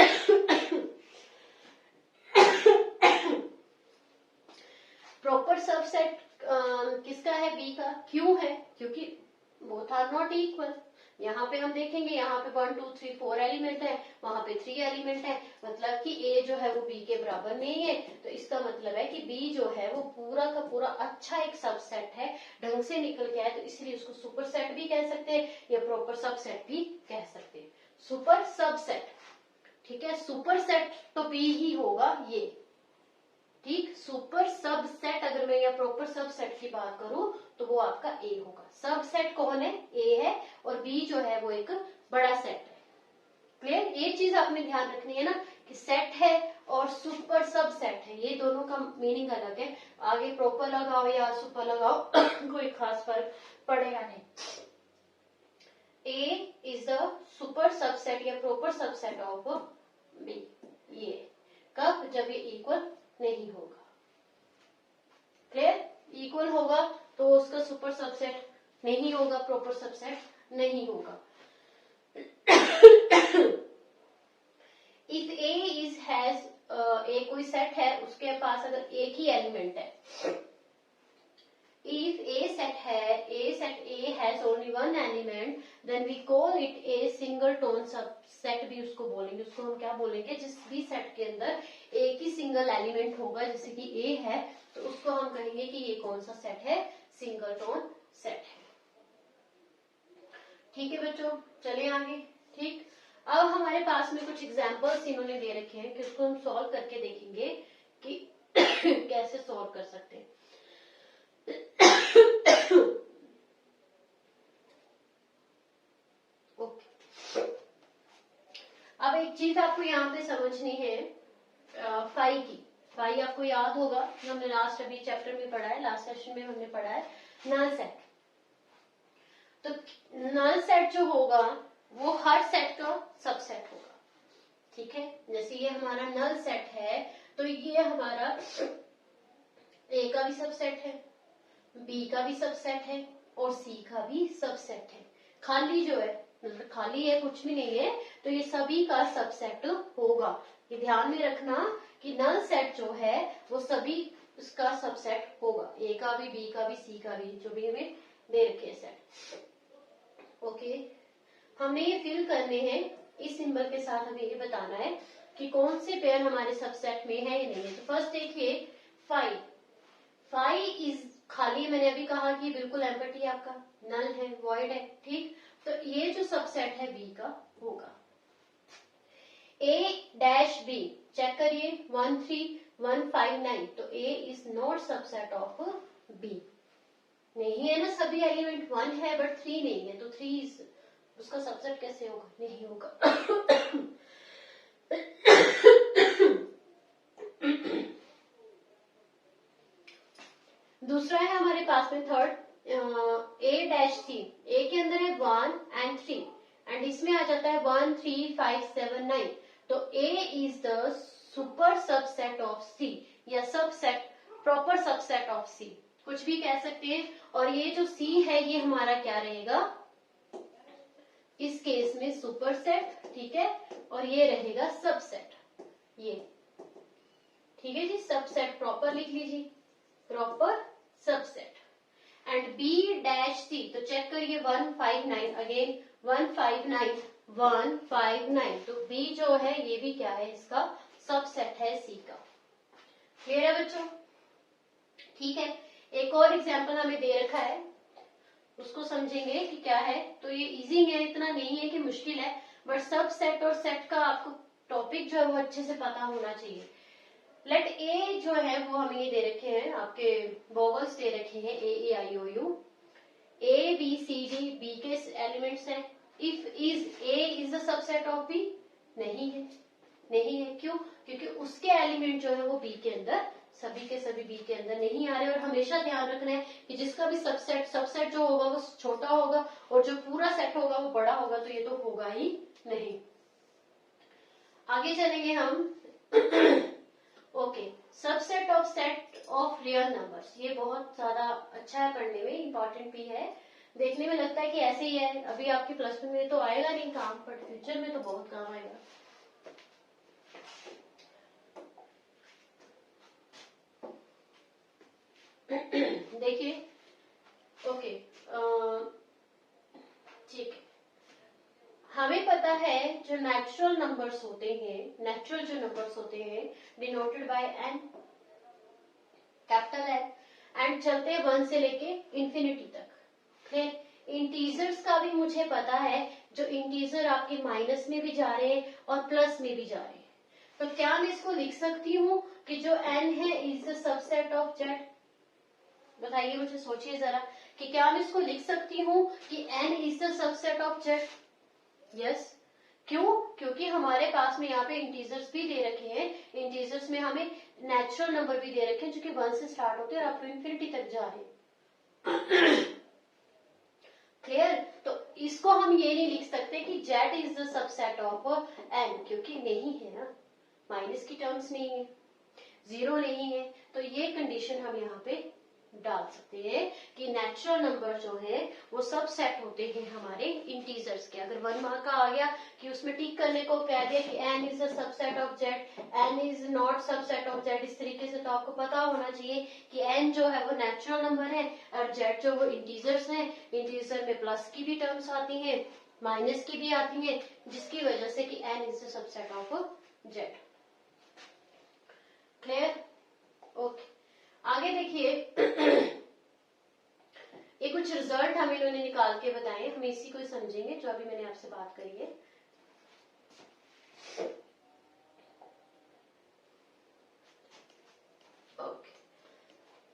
प्रॉपर सबसेट किसका है, बी का। क्यों है, क्योंकि बोथ आर नॉट इक्वल। यहाँ पे हम देखेंगे, यहाँ पे 1, 2, 3, 4 एलिमेंट है, वहां पे 3 एलिमेंट है, मतलब कि ए जो है वो बी के बराबर नहीं है। तो इसका मतलब है कि बी जो है वो पूरा का पूरा अच्छा एक सबसेट है, ढंग से निकल के आए, तो इसलिए उसको सुपर सेट भी कह सकते हैं या प्रॉपर सबसेट भी कह सकते हैं। सुपर सबसेट, ठीक है, सुपर सेट तो बी ही होगा ये। ठीक, सुपर सबसेट अगर मैं या प्रॉपर सबसेट की बात करूं तो वो आपका ए होगा। सबसेट कौन है, ए है, और बी जो है वो एक बड़ा सेट है। क्लियर, ये चीज आपने ध्यान रखनी है ना कि सेट है और सुपर सबसेट है, ये दोनों का मीनिंग अलग है। आगे प्रॉपर लगाओ या सुपर लगाओ कोई खास फर्क पड़ेगा नहीं। ए इज द सुपर सबसेट या प्रॉपर सबसेट ऑफ बी। ये कब, जब ये इक्वल नहीं होगा। क्लियर, इक्वल होगा तो उसका सुपर सबसेट नहीं होगा, प्रॉपर सबसेट नहीं होगा। If A is has a कोई सेट है, उसके पास अगर एक ही एलिमेंट है, if a set A has only one element, then we call it a singleton subset भी उसको बोलेंगे। उसको हम क्या बोलेंगे, जिस भी सेट के अंदर एक ही सिंगल एलिमेंट होगा, जैसे कि A है, तो उसको हम कहेंगे कि ये कौन सा सेट है, सिंगलटोन सेट है। ठीक है बच्चों, चलिए आगे। ठीक, अब हमारे पास में कुछ एग्जाम्पल्स इन्होंने दे रखे हैं कि उसको हम सॉल्व करके देखेंगे कि कैसे सॉल्व कर सकते हैं। अब एक चीज आपको यहाँ पे समझनी है, फाई की। फाई आपको याद होगा, हमने लास्ट अभी चैप्टर में पढ़ा है, लास्ट सेशन में हमने पढ़ा है नल सेट। तो नल सेट जो होगा वो हर सेट का सबसेट होगा। ठीक है, जैसे ये हमारा नल सेट है, तो ये हमारा ए का भी सबसेट है, बी का भी सबसेट है और सी का भी सबसेट है। खाली जो है, मतलब खाली है, कुछ भी नहीं है, तो ये सभी का सबसेट होगा। ये ध्यान में रखना कि नल सेट जो है वो सभी उसका सबसेट होगा, ए का भी, बी का भी, सी का भी, जो भी हमें दे रखे सेट। ओके, हमने ये फिल करने हैं, इस सिंबल के साथ हमें ये बताना है कि कौन से पेयर हमारे सबसेट में है या नहीं है। तो फर्स्ट देखिए, फाइव। फाइव इज खाली, मैंने अभी कहा कि बिल्कुल एम्प्टी है, आपका नल है, वॉइड है। ठीक, तो ये जो सबसेट है बी का होगा। ए डैश बी, चेक करिए 1 3 1 5 9, तो a is not subset of b. नहीं है ना, सभी एलिमेंट 1 है बट 3 नहीं है, तो 3 इज उसका सबसेट कैसे होगा, नहीं होगा। दूसरा है हमारे पास में थर्ड, ए डैश सी। ए के अंदर है 1 एंड 3 एंड इसमें आ जाता है 1 3 5 7 9, तो a is the super subset of c या subset, proper subset of c, कुछ भी कह सकते हैं। और ये जो सी है ये हमारा क्या रहेगा, इस केस में सुपर सेट। ठीक है, और ये रहेगा सबसेट, ये। ठीक है जी, सबसेट प्रॉपर लिख लीजिए, proper subset. And b dash c, तो चेक करिए 1 5 9, अगेन 1 5 9 1 5 9, तो बी जो है ये भी क्या है, इसका सबसेट है सी का। क्लियर है बच्चों? ठीक है, एक और एग्जांपल हमें दे रखा है, उसको समझेंगे कि क्या है। तो ये इजी है, इतना नहीं है कि मुश्किल है, बट सब सेट और सेट का आपको टॉपिक जो है वो अच्छे से पता होना चाहिए। लेट ए जो है वो हमें ये दे रखे हैं, आपके वोवल्स दे रखे हैं, a I o u, a b C d, b के एलिमेंट्स हैं। If is a is the subset of b, नहीं है, नहीं है। क्यों? क्योंकि उसके एलिमेंट जो है वो बी के अंदर, सभी के सभी बी के अंदर नहीं आ रहे। और हमेशा ध्यान रखना है कि जिसका भी सबसेट जो होगा वो छोटा होगा और जो पूरा सेट होगा वो बड़ा होगा, तो ये तो होगा ही नहीं। आगे चलेंगे हम। Okay, subset of set of real numbers, ये बहुत ज्यादा अच्छा है पढ़ने में, इंपॉर्टेंट भी है। देखने में लगता है कि ऐसे ही है, अभी आपके प्लस में तो आएगा नहीं काम, बट फ्यूचर में तो बहुत काम आएगा। देखिए, ओके, ठीक है, हमें पता है जो नेचुरल नंबर्स होते हैं, नेचुरल जो नंबर्स होते हैं denoted by N, capital N, and चलते हैं 1 से लेके इंफिनिटी तक। फिर इंटीजर्स का भी मुझे पता है, जो इंटीजर आपके माइनस में भी जा रहे हैं और प्लस में भी जा रहे हैं। तो क्या मैं इसको लिख सकती हूँ कि जो n है is the subset of z? बताइए मुझे, सोचिए जरा कि क्या मैं इसको लिख सकती हूँ कि n is the subset of z? Yes. क्यों? क्योंकि हमारे पास में यहाँ पे इंटीजर्स भी दे रखे हैं, इंटीजर्स में हमें नेचुरल नंबर भी दे रखे हैं जो कि 1 से स्टार्ट होते हैं और अप टू इंफिनिटी तक जा रहे हैं। क्लियर? तो इसको हम ये नहीं लिख सकते कि z is the subset of n, क्योंकि नहीं है ना, माइनस की टर्म्स नहीं है, जीरो नहीं है, तो ये कंडीशन हम यहाँ पे डाल सकते हैं कि नेचुरल नंबर जो है वो सब सेट होते हैं हमारे इंटीजर्स के। अगर 1 मार्क का आ गया कि उसमें टिक करने को कह दिया कि n is a subset of z, n is not subset of z, इस तरीके से तो आपको पता होना चाहिए कि n जो है वो नेचुरल नंबर है और z जो वो इंटीजर्स है। इंटीजर में प्लस की भी टर्म्स आती है, माइनस की भी आती है, जिसकी वजह से कि n is a subset of z। Clear? Okay, आगे देखिए ये कुछ रिजल्ट हमें इन्होंने निकाल के बताए, हम इसी को समझेंगे जो अभी मैंने आपसे बात करी है। ओके,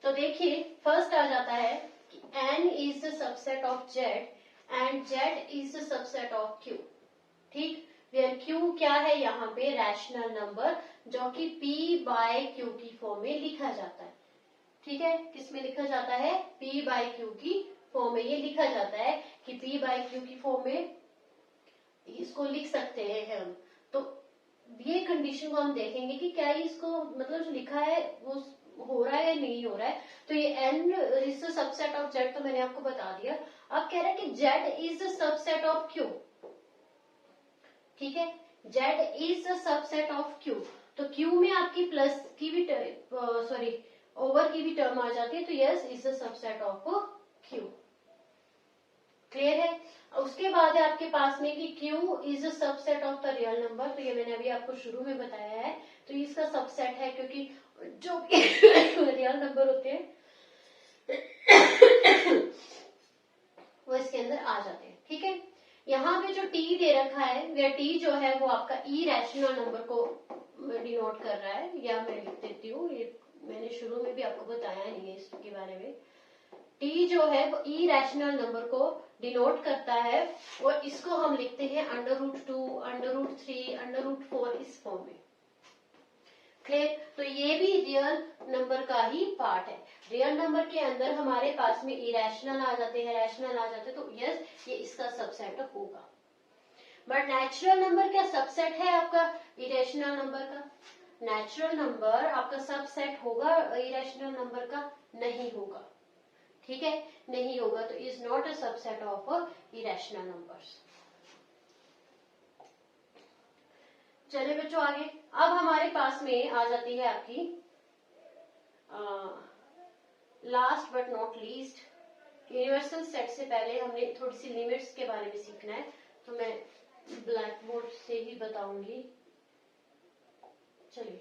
तो देखिए फर्स्ट आ जाता है कि n is the subset of z and z is the subset of q। ठीक, वेयर q क्या है यहाँ पे? रैशनल नंबर, जो कि p बाय q की फॉर्म में लिखा जाता है। ठीक है, किसमें लिखा जाता है? p बाय q की फॉर्म में ये लिखा जाता है कि p बाय q की फॉर्म में इसको लिख सकते हैं हम। तो ये कंडीशन को हम देखेंगे कि क्या इसको मतलब जो लिखा है वो हो रहा है या नहीं हो रहा है। तो ये n is the subset of z तो मैंने आपको बता दिया। अब कह रहा है कि z is the subset of q। ठीक है, z is the subset of q, तो q में आपकी प्लस की भी सॉरी ओवर की भी टर्म आ जाती है, तो yes is the subset of q। Clear है? उसके बाद है आपके पास में कि q is the subset of the real number, तो ये मैंने अभी आपको शुरू में बताया है, तो इसका सबसेट है क्योंकि जो रियल नंबर होते हैं वो इसके अंदर आ जाते हैं। ठीक है, यहाँ पे जो t दे रखा है वह t जो है वो आपका इरेशनल नंबर को डिनोट कर रहा है, या मैं लिख देती हूँ, ये मैंने शुरू में भी आपको बताया नहीं है इसके बारे में। t जो है वो इरेशनल नंबर को डिनोट करता है और इसको हम लिखते हैं √2, √3, √4 इस फॉर्म में। क्लियर? तो ये भी रियल नंबर का ही पार्ट है। रियल नंबर के अंदर हमारे पास में इरेशनल आ जाते हैं, रैशनल आ जाते हैं, तो यस ये इसका सबसेट होगा। बट नेचुरल नंबर क्या सबसेट है आपका इरेशनल नंबर का? नेचुरल नंबर आपका सबसेट होगा इरेशनल नंबर का? नहीं होगा। ठीक है, नहीं होगा, तो is not a subset of irrational numbers. चलिए बच्चों आगे, अब हमारे पास में आ जाती है आपकी last but not least, universal set से पहले हमने थोड़ी सी लिमिट्स के बारे में सीखना है, तो मैं ब्लैक बोर्ड से ही बताऊंगी। चलिए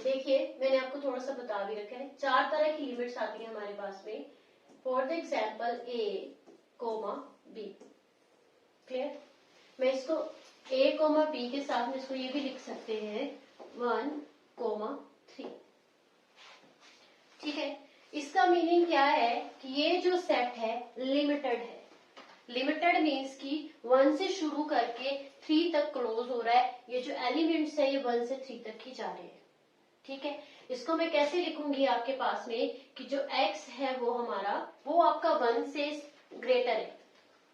देखिए, मैंने आपको थोड़ा सा बता भी रखा है, 4 तरह की लिमिट्स आती है हमारे पास में। For the example a, b। Clear? मैं इसको a, b के साथ में इसको ये भी लिख सकते हैं 1, 3। ठीक है, इसका मीनिंग क्या है कि ये जो सेट है लिमिटेड है। लिमिटेड मीन्स कि 1 से शुरू करके 3 तक क्लोज हो रहा है। ये जो एलिमेंट्स है ये 1 से 3 तक ही जा रहे हैं। ठीक है, इसको मैं कैसे लिखूंगी आपके पास में कि जो x है वो हमारा वो आपका 1 से ग्रेटर है,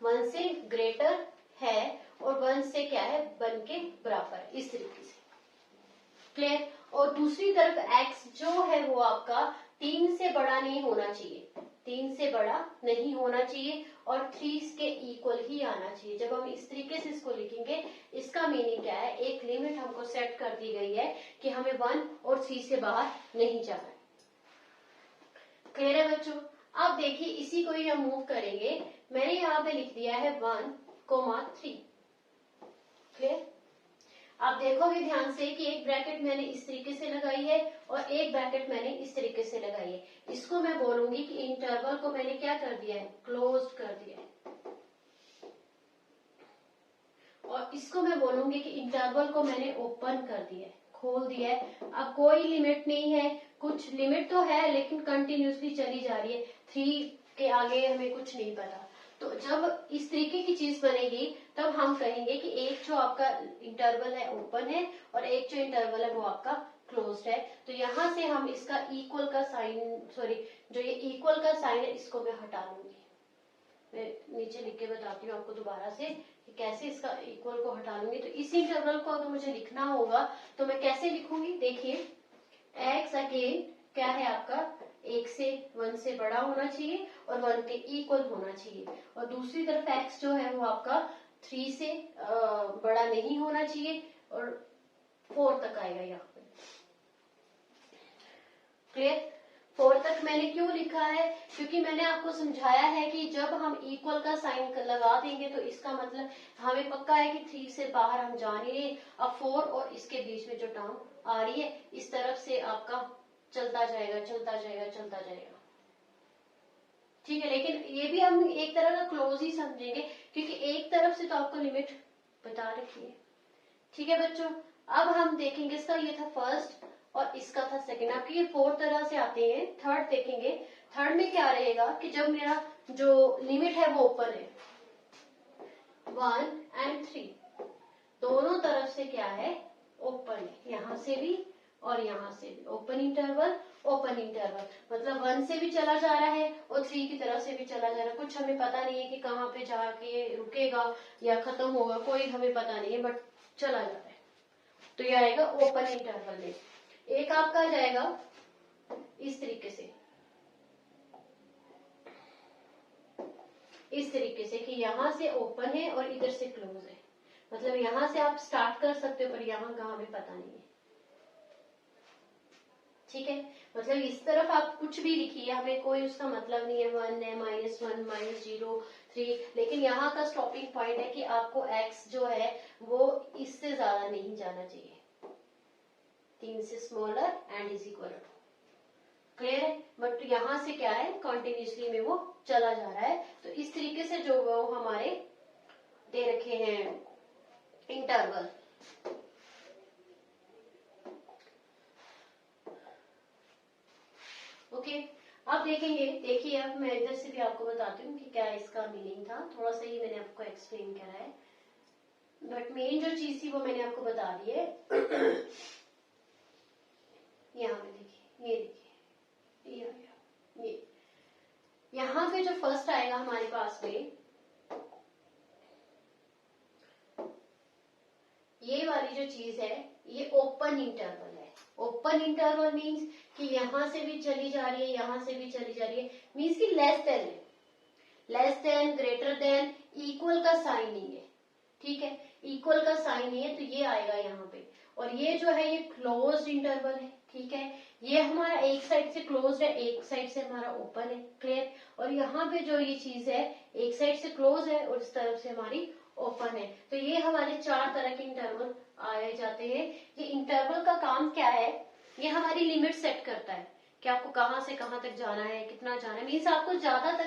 1 से ग्रेटर है और 1 से क्या है 1 के बराबर है, इस तरीके से। क्लियर? और दूसरी तरफ x जो है वो आपका 3 से बड़ा नहीं होना चाहिए, 3 से बड़ा नहीं होना चाहिए और 3 के इक्वल ही आना चाहिए। जब हम इस तरीके से इसको लिखेंगे, इसका मीनिंग क्या है, एक लिमिट हमको सेट कर दी गई है कि हमें 1 और 3 से बाहर नहीं जाना है। क्लियर है बच्चों? अब देखिए इसी को ही हम मूव करेंगे। मैंने यहाँ पे लिख दिया है 1,3। क्लियर? आप देखोगे ध्यान से कि एक ब्रैकेट मैंने इस तरीके से लगाई है और एक ब्रैकेट मैंने इस तरीके से लगाई है। इसको मैं बोलूंगी कि इंटरवल को मैंने क्या कर दिया है, क्लोज कर दिया है। और इसको मैं बोलूंगी कि इंटरवल को मैंने ओपन कर दिया है, खोल दिया है। अब कोई लिमिट नहीं है, कुछ लिमिट तो है लेकिन कंटिन्यूसली चली जा रही है, 3 के आगे हमें कुछ नहीं पता। तो जब इस तरीके की चीज बनेगी तब हम कहेंगे कि एक जो आपका इंटरवल है ओपन है और एक जो इंटरवल है वो आपका क्लोज्ड है। तो यहां से हम इसका इक्वल का साइन, सॉरी जो ये इक्वल का साइन है इसको मैं हटा लूंगी। मैं नीचे लिख के बताती हूँ आपको दोबारा से कि कैसे इसका इक्वल को हटा लूंगी। तो इस इंटरवल को अगर मुझे लिखना होगा तो मैं कैसे लिखूंगी, देखिए एक्स अगेन क्या है आपका 1 से बड़ा होना चाहिए और 1 के इक्वल होना चाहिए, और दूसरी तरफ एक्स जो है वो आपका 3 से बड़ा नहीं होना चाहिए और 4 तक आएगा यहाँ पे। क्लियर? 4 तक मैंने क्यों लिखा है, क्योंकि मैंने आपको समझाया है कि जब हम इक्वल का साइन लगा देंगे तो इसका मतलब हमें पक्का है कि 3 से बाहर हम जा नहीं रहे। अब 4 और इसके बीच में जो टर्म आ रही है इस तरफ से आपका चलता जाएगा चलता जाएगा चलता जाएगा, ठीक है। लेकिन ये भी हम एक तरह का क्लोज ही समझेंगे क्योंकि एक तरफ से तो आपको लिमिट बता रखी है, ठीक है बच्चों। अब हम देखेंगे इसका, ये था फर्स्ट और इसका था सेकंड। आपके ये 4 तरह से आते हैं। थर्ड देखेंगे, थर्ड में क्या रहेगा कि जब मेरा जो लिमिट है वो ओपन है, 1 और 3 दोनों तरफ से क्या है ओपन है, यहां से भी और यहां से भी ओपन इंटरवल मतलब 1 से भी चला जा रहा है और 3 की तरफ से भी चला जा रहा है। कुछ हमें पता नहीं है कि कहाँ पे जाके रुकेगा या खत्म होगा, कोई हमें पता नहीं है, बट चला जा रहा है। तो ये आएगा ओपन इंटरवल में। एक आपका आ जाएगा इस तरीके से कि यहां से ओपन है और इधर से क्लोज है, मतलब यहां से आप स्टार्ट कर सकते हो पर यहां कहाँ हमें पता नहीं है, ठीक है। मतलब इस तरफ आप कुछ भी लिखिए, हमें कोई उसका मतलब नहीं है, 1 है, -1 -0 3, लेकिन यहाँ का स्टॉपिंग पॉइंट है कि आपको x जो है वो इससे ज्यादा नहीं जाना चाहिए, 3 से smaller and is equal to. Clear है? बट यहाँ से क्या है कंटिन्यूसली में वो चला जा रहा है। तो इस तरीके से जो वो हमारे दे रखे हैं इंटरवल। ओके, अब देखेंगे, देखिए अब मैं इधर से भी आपको बताती हूँ कि क्या इसका मीनिंग था। थोड़ा सा ही मैंने आपको एक्सप्लेन करा है, बट मेन जो चीज थी वो मैंने आपको बता दी है। यहाँ पे देखिए, ये देखिए, ये यहाँ पे जो फर्स्ट आएगा हमारे पास में, ये वाली जो चीज है ये ओपन इंटरवल है। ओपन इंटरवल मीन्स कि यहां से भी चली जा रही है, यहां से भी चली जा रही है, मीन्स कि लेस देन है, less than, greater than, equal का साइन नहीं है, ठीक है। इक्वल का साइन नहीं है तो ये आएगा यहाँ पे। और ये जो है ये क्लोज्ड इंटरवल है, ठीक है। ये हमारा एक साइड से क्लोज है, एक साइड से हमारा ओपन है, क्लियर। और यहाँ पे जो ये चीज है एक साइड से क्लोज है और इस तरफ से हमारी ओपन है। तो ये हमारे 4 तरह के इंटरवल आए जाते हैं। ये इंटरवल का काम क्या है, ये हमारी लिमिट सेट करता है कि आपको कहाँ से कहाँ तक जाना है, कितना जाना है। मीन्स आपको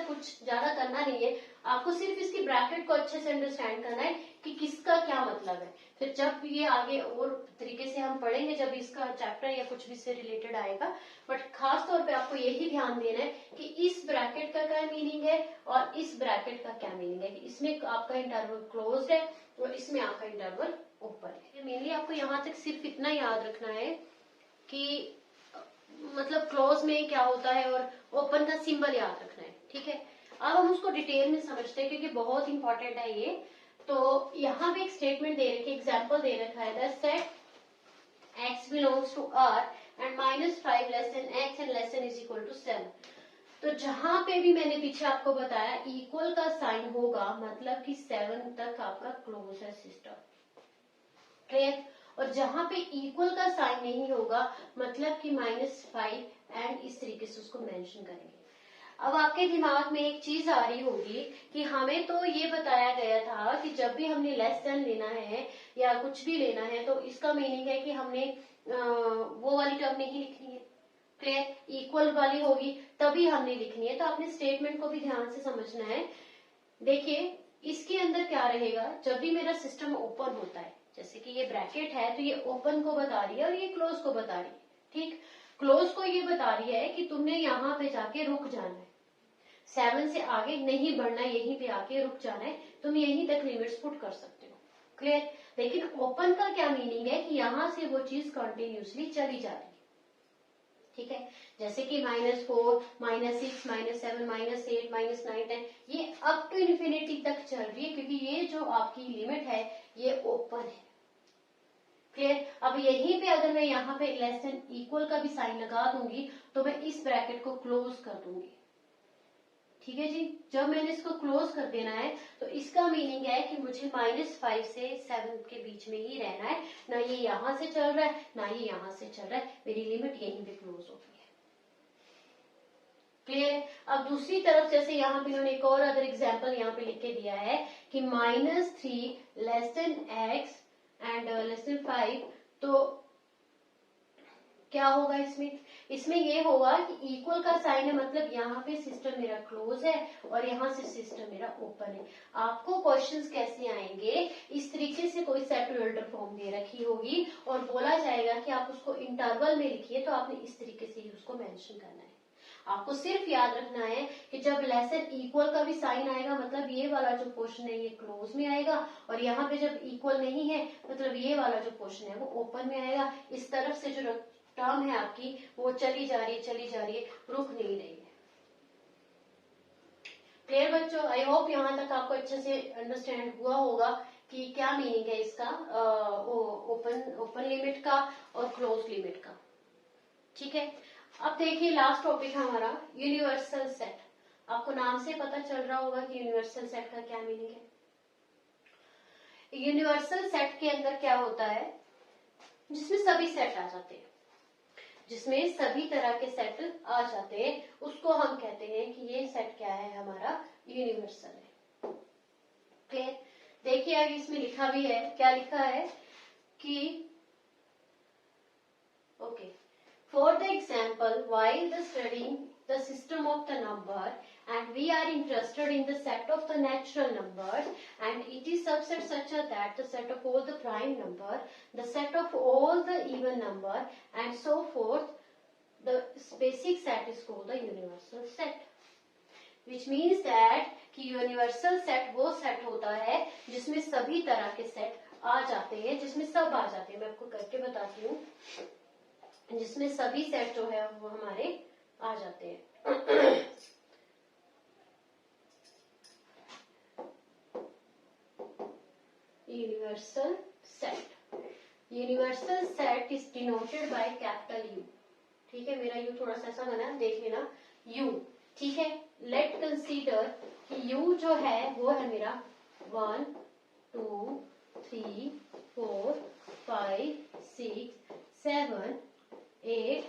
कुछ ज्यादा करना नहीं है, आपको सिर्फ इसकी ब्रैकेट को अच्छे से अंडरस्टैंड करना है कि किसका क्या मतलब है। फिर जब ये आगे और तरीके से हम पढ़ेंगे, जब इसका चैप्टर या कुछ भी से रिलेटेड आएगा, बट खास तौर पे आपको यही ध्यान देना है कि इस ब्रैकेट का क्या मीनिंग है और इस ब्रैकेट का क्या मीनिंग है, कि इसमें आपका इंटरवल क्लोज्ड है और इसमें आपका इंटरवल ओपन है। मेनली आपको यहाँ तक सिर्फ इतना याद रखना है कि मतलब क्लोज में क्या होता है और ओपन का सिंबल याद रखना है, ठीक है। अब हम उसको डिटेल में समझते हैं क्योंकि बहुत इंपॉर्टेंट है ये। तो यहाँ पे एक स्टेटमेंट दे रखी है, एग्जाम्पल दे रखा है, that set x belongs to R and -5 less than x and less than is equal to 7। तो जहां पे भी मैंने पीछे आपको बताया इक्वल का साइन होगा मतलब कि 7 तक आपका क्लोज है सिस्टम, क्लियर। और जहां पे इक्वल का साइन नहीं होगा मतलब कि -5 एंड इस तरीके से उसको मेंशन करेंगे। अब आपके दिमाग में एक चीज आ रही होगी कि हमें तो ये बताया गया था कि जब भी हमने लेस देन लेना है या कुछ भी लेना है तो इसका मीनिंग है कि हमने वो वाली टर्म नहीं लिखनी है, क्लियर। इक्वल वाली होगी तभी हमने लिखनी है। तो आपने स्टेटमेंट को भी ध्यान से समझना है। देखिए इसके अंदर क्या रहेगा, जब भी मेरा सिस्टम ओपन होता है, जैसे कि ये ब्रैकेट है तो ये ओपन को बता रही है और ये क्लोज को बता रही है, ठीक। क्लोज को ये बता रही है कि तुमने यहाँ पे जाके रुक जाना है, 7 से आगे नहीं बढ़ना, यहीं पे आके रुक जाना है, तुम यहीं तक लिमिट्स पुट कर सकते हो, क्लियर। लेकिन ओपन का क्या मीनिंग है कि यहाँ से वो चीज कंटिन्यूसली चली जा रही है, ठीक है। जैसे कि -4 -6 -7 -8 -9 10 ये अप टू इन्फिनिटी तक चल रही है क्योंकि ये जो आपकी लिमिट है ये ओपन है, क्लियर। अब यहीं पे अगर मैं यहाँ पे लेस देन इक्वल का भी साइन लगा दूंगी तो मैं इस ब्रैकेट को क्लोज कर दूंगी। ठीक है जी, जब मैंने इसको क्लोज कर देना है तो इसका मीनिंग है कि मुझे -5 से 7 के बीच में ही रहना है, ना ये यहां से चल रहा है ना ये यहां से चल रहा है, मेरी लिमिट यहीं पे क्लोज होगी है। क्लियर है। अब दूसरी तरफ जैसे यहाँ पे इन्होंने एक और अदर एग्जाम्पल यहाँ पे लिख के दिया है कि -3 less than x and less then 5, तो क्या होगा इसमें ये होगा कि इक्वल का साइन है, मतलब यहाँ पे सिस्टम मेरा क्लोज है और यहाँ से सिस्टम मेरा ओपन है। आपको क्वेश्चंस कैसे आएंगे, इस तरीके से कोई सेट वेल्डर फॉर्म दे रखी होगी और बोला जाएगा कि आप उसको इंटरवल में लिखिए, तो आपने इस तरीके से ही उसको मेंशन करना है। आपको सिर्फ याद रखना है कि जब लेस देन इक्वल का भी साइन आएगा मतलब ये वाला जो पोर्शन है ये क्लोज में आएगा, और यहाँ पे जब इक्वल नहीं है मतलब ये वाला जो पोर्शन है वो ओपन में आएगा। इस तरफ से जो टर्म है आपकी वो चली जा रही है, रुक नहीं रही है। क्लियर बच्चों, आई होप यहाँ तक आपको अच्छे से अंडरस्टैंड हुआ होगा कि क्या मीनिंग है इसका ओपन लिमिट का और क्लोज लिमिट का। ठीक है, अब देखिए लास्ट टॉपिक हमारा यूनिवर्सल सेट। आपको नाम से पता चल रहा होगा कि यूनिवर्सल सेट का क्या मीनिंग है। यूनिवर्सल सेट के अंदर क्या होता है, जिसमें सभी सेट आ जाते हैं, जिसमें सभी तरह के सेट आ जाते हैं, उसको हम कहते हैं कि ये सेट क्या है, हमारा यूनिवर्सल है। क्लियर। देखिए आगे इसमें लिखा भी है, क्या लिखा है कि okay, for the example, while the studying the system of the number and we are interested in the set of the natural numbers and it is subset such that the set of all the prime number, the set of all the even number and so forth, the basic set is called the universal set, which means that कि universal set वो set होता है जिसमें सभी तरह के set आ जाते हैं, जिसमें सब आ जाते हैं। मैं आपको करके बताती हूँ, जिसमें सभी सेट जो है वो हमारे आ जाते हैं। Universal set, universal set is denoted by capital you. ठीक है, मेरा यू थोड़ा सा ऐसा बना, देख लेना यू। ठीक है, लेट कंसीडर कि यू जो है वो है मेरा 1 2 3 4 5 6 7 8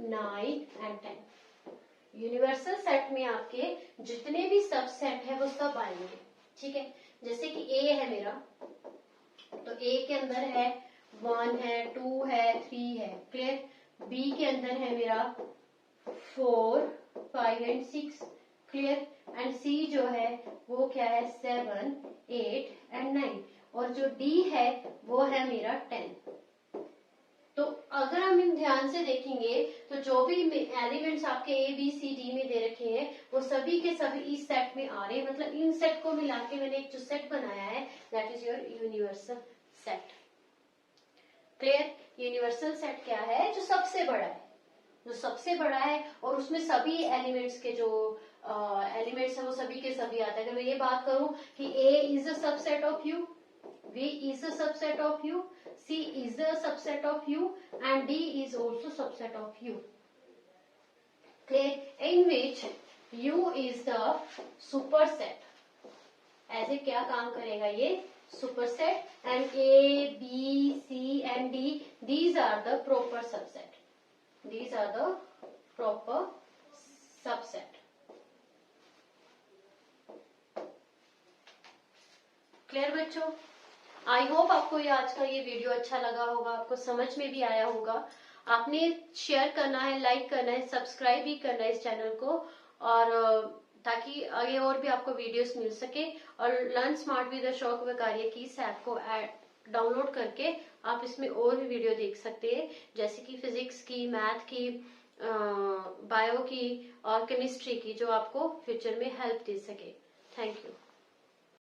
9 एंड 10। यूनिवर्सल सेट में आपके जितने भी सब सेट है वो सब आएंगे। ठीक है, जैसे कि ए है मेरा, तो ए के अंदर है 1 है 2 है 3 है। क्लियर। बी के अंदर है मेरा 4 5 एंड 6। क्लियर। एंड सी जो है वो क्या है 7 8 एंड 9, और जो डी है वो है मेरा 10। तो अगर हम इन ध्यान से देखेंगे तो जो भी एलिमेंट्स आपके ए बी सी डी में दे रखे हैं वो सभी के सभी इस सेट में आ रहे हैं, मतलब इन सेट को मिला के मैंने एक जो सेट बनाया है that is your universal set. Clear. Universal set क्या है, जो सबसे बड़ा है, जो सबसे बड़ा है और उसमें सभी एलिमेंट्स के जो एलिमेंट्स है वो सभी के सभी आते हैं। अगर मैं ये बात करूं कि a is a subset of u, V is a subset of U, C is a subset of U, and D is also subset of U. Clear? In which U is the superset. ऐसे क्या काम करेगा ये superset, and A, B, C, and D, these are the proper subset. These are the proper subset. Clear बच्चों? I hope आपको ये आज का ये वीडियो अच्छा लगा होगा, आपको समझ में भी आया होगा। आपने शेयर करना है, लाइक करना है, सब्सक्राइब भी करना है इस चैनल को, और ताकि आगे और भी आपको वीडियोस मिल सके। और लर्न स्मार्ट विद अशोक वकारिया की इस ऐप को डाउनलोड करके आप इसमें और भी वीडियो देख सकते हैं, जैसे कि फिजिक्स की, मैथ की, बायो की और केमिस्ट्री की, जो आपको फ्यूचर में हेल्प दे सके। Thank you.